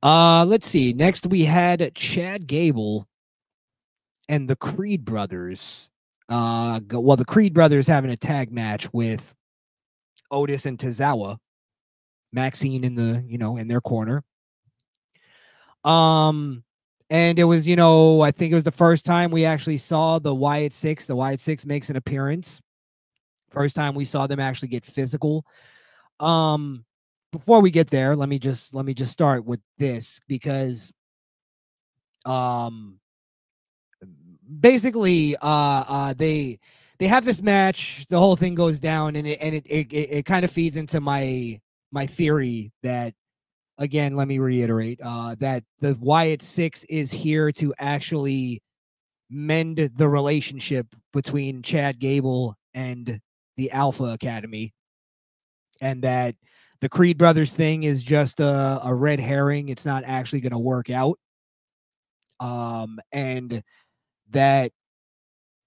Let's see. Next we had Chad Gable and the Creed brothers. The Creed brothers having a tag match with Otis and Tozawa, Maxine in the in their corner. Um, and it was I think it was the first time we actually saw the Wyatt Six. The Wyatt Six makes an appearance. First time we saw them actually get physical. Um, Before we get there, let me just start with this because um basically they have this match, the whole thing goes down, and it kind of feeds into my theory that, again, let me reiterate, that the Wyatt Six is here to actually mend the relationship between Chad Gable and the Alpha Academy, and that the Creed brothers thing is just a red herring. It's not actually going to work out. And that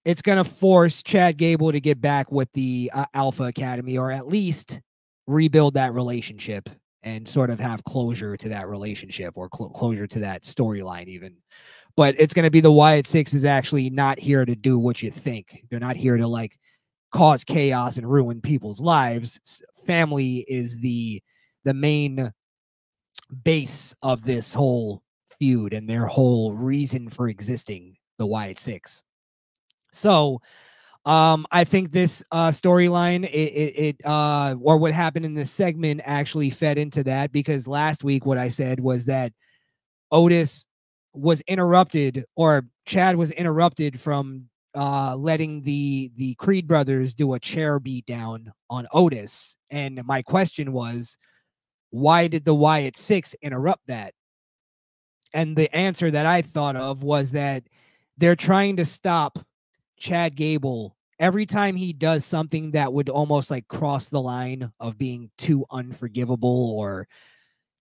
it's going to force Chad Gable to get back with the Alpha Academy, or at least rebuild that relationship and sort of have closure to that relationship, or closure to that storyline even. But it's going to be the Wyatt Six is actually not here to do what you think. They're not here to like cause chaos and ruin people's lives. Family is the main base of this whole feud and their whole reason for existing, the Wyatt Six. So I think this storyline, or what happened in this segment actually fed into that, because last week what I said was that Otis was interrupted, or Chad was interrupted from letting the Creed brothers do a chair beat down on Otis. And my question was, why did the Wyatt Six interrupt that? And the answer that I thought of was that they're trying to stop Chad Gable every time he does something that would almost like cross the line of being too unforgivable, or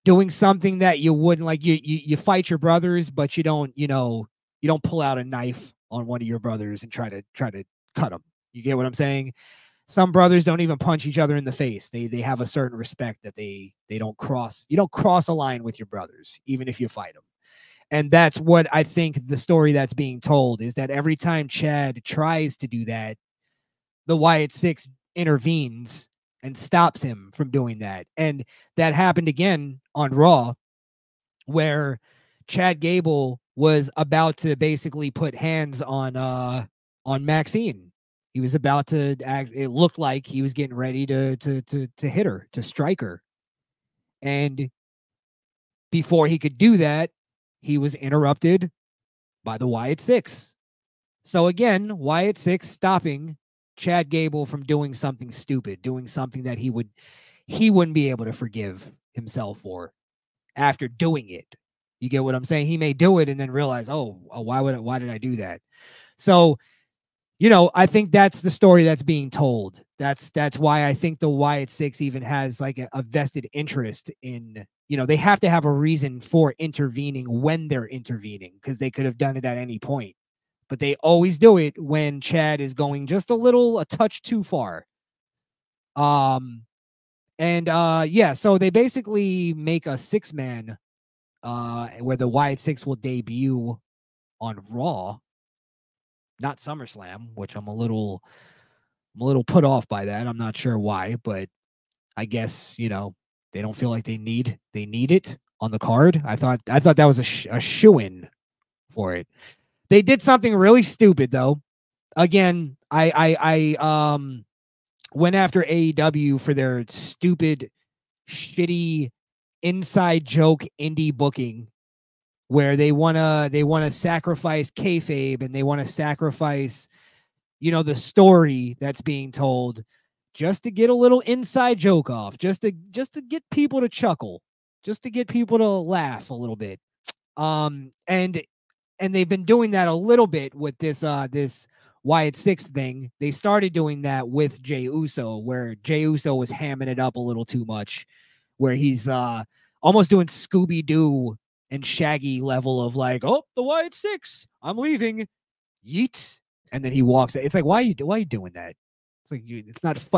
doing something that you wouldn't like. You fight your brothers, but you don't pull out a knife on one of your brothers and try to cut them. You get what I'm saying? Some brothers don't even punch each other in the face. They have a certain respect that they don't cross. You don't cross a line with your brothers, even if you fight them. And that's what I think the story that's being told is, that every time Chad tries to do that, the Wyatt Six intervenes and stops him from doing that. And that happened again on Raw, where Chad Gable was about to basically put hands on Maxine. He was about to act. It looked like he was getting ready to hit her, to strike her. And before he could do that, he was interrupted by the Wyatt Six. So again, Wyatt Six stopping Chad Gable from doing something stupid, doing something that he wouldn't be able to forgive himself for after doing it. You get what I'm saying? He may do it and then realize, why did I do that? So, I think that's the story that's being told. That's why I think the Wyatt Six even has like a vested interest in, they have to have a reason for intervening when they're intervening, because they could have done it at any point. But they always do it when Chad is going just a touch too far. So they basically make a 6-man where the Wyatt Six will debut on Raw, not SummerSlam, which I'm a little put off by that. I'm not sure why, but I guess they don't feel like they need it on the card. I thought that was a shoo-in for it. They did something really stupid though. Again, I went after AEW for their stupid, shitty inside joke indie booking, where they wanna sacrifice kayfabe, and they want to sacrifice the story that's being told, just to get a little inside joke off, just to get people to chuckle, just to get people to laugh a little bit. And they've been doing that a little bit with this Wyatt Six thing. They started doing that with Jey Uso, where Jey Uso was hamming it up a little too much, where he's almost doing Scooby-Doo and Shaggy level of like, oh, the Wyatt Six, I'm leaving, yeet, and then he walks. It's like, why are you doing that? It's like,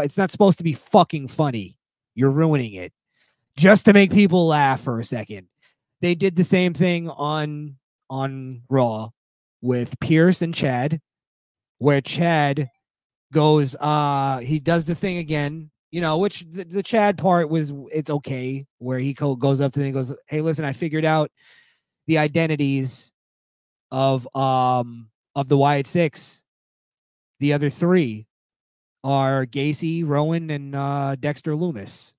it's not supposed to be fucking funny. You're ruining it just to make people laugh for a second. they did the same thing on Raw with Pierce and Chad, where Chad goes, he does the thing again, which the Chad part it's okay, where he goes up to them and goes, hey, listen, I figured out the identities of the Wyatt Six. The other three are Gacy, Rowan, and Dexter Lumis.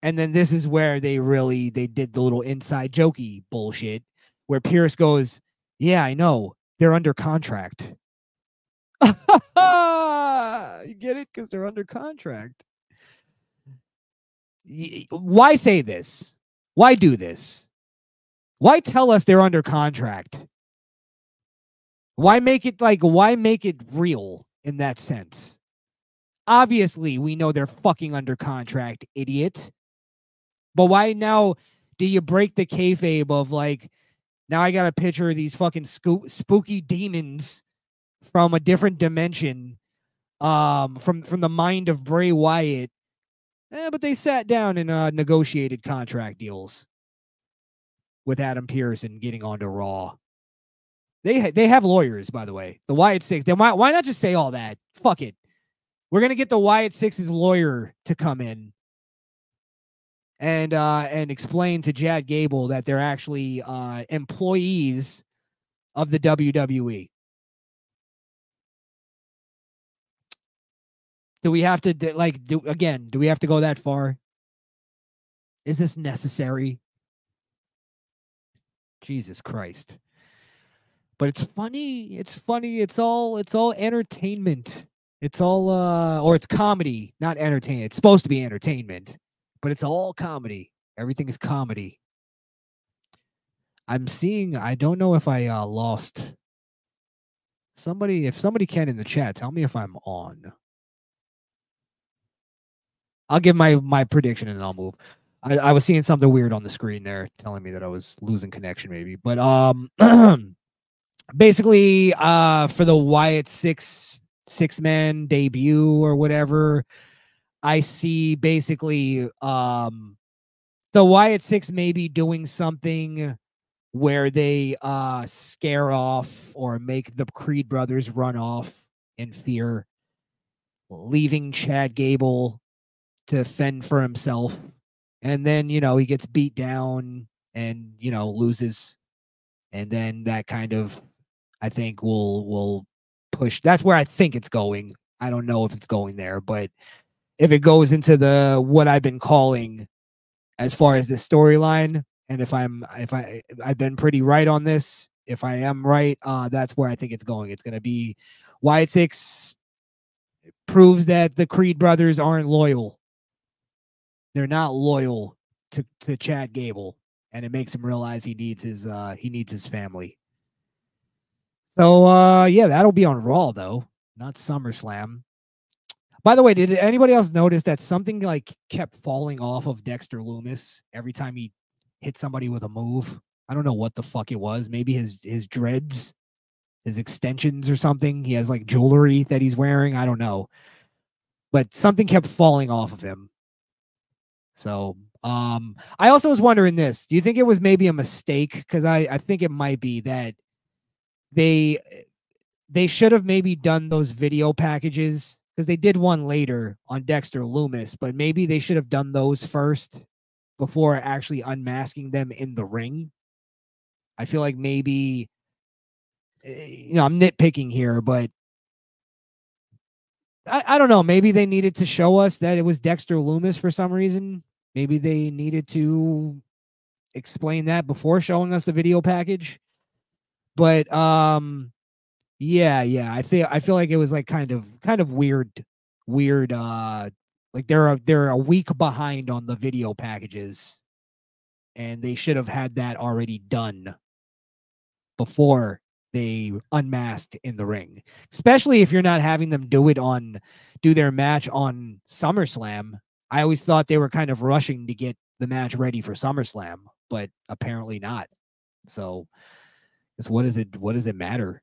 And then this is where they did the little inside jokey bullshit where Pierce goes, yeah, I know. They're under contract. You get it? Because they're under contract. Why say this? Why do this? Why tell us they're under contract? Why make it real in that sense? Obviously, we know they're fucking under contract, idiot. But why now do you break the kayfabe of now I got a picture of these fucking spooky demons from a different dimension, from the mind of Bray Wyatt. But they sat down and negotiated contract deals with Adam Pearce and getting onto Raw. They have lawyers, by the way. The Wyatt Six. Why not just say all that? Fuck it. We're gonna get the Wyatt Six's lawyer to come in and explain to Chad Gable that they're actually employees of the WWE. Do we have to do we have to go that far? Is this necessary? Jesus Christ. But it's funny. It's all entertainment. It's all or it's comedy, not entertainment. It's supposed to be entertainment, but it's all comedy. Everything is comedy. I'm seeing, I don't know if I lost somebody. If somebody can in the chat, tell me if I'm on. I'll give my prediction and I'll move. I was seeing something weird on the screen there telling me that I was losing connection maybe. But basically for the Wyatt six-man debut or whatever, I see basically the Wyatt Six maybe doing something where they scare off or make the Creed brothers run off in fear, leaving Chad Gable to fend for himself. And then, he gets beat down and, loses. And then that kind of, I think, will push. That's where I think it's going. I don't know if it's going there, but if it goes into what I've been calling as far as the storyline, and if I've been pretty right on this, if I am right, that's where I think it's going. It's going to be Wyatt Six proves that the Creed brothers aren't loyal. They're not loyal to Chad Gable, and it makes him realize he needs his family. So yeah, that'll be on Raw though, not SummerSlam. By the way, did anybody else notice that something kept falling off of Dexter Lumis every time he hit somebody with a move? I don't know what the fuck it was. Maybe his dreads, his extensions or something. He has jewelry that he's wearing. I don't know. But something kept falling off of him. So I also was wondering this. Do you think it was maybe a mistake? Because I think it might be that they should have maybe done those video packages, because they did one later on Dexter Lumis, but maybe they should have done those first before actually unmasking them in the ring. I feel like maybe, I'm nitpicking here, but I don't know. Maybe they needed to show us that it was Dexter Lumis for some reason. Maybe they needed to explain that before showing us the video package. But yeah. I feel like it was kind of weird. They're a week behind on the video packages, and they should have had that already done before they unmasked in the ring, especially if you're not having them do their match on SummerSlam. I always thought they were kind of rushing to get the match ready for SummerSlam, but apparently not. So what does it matter?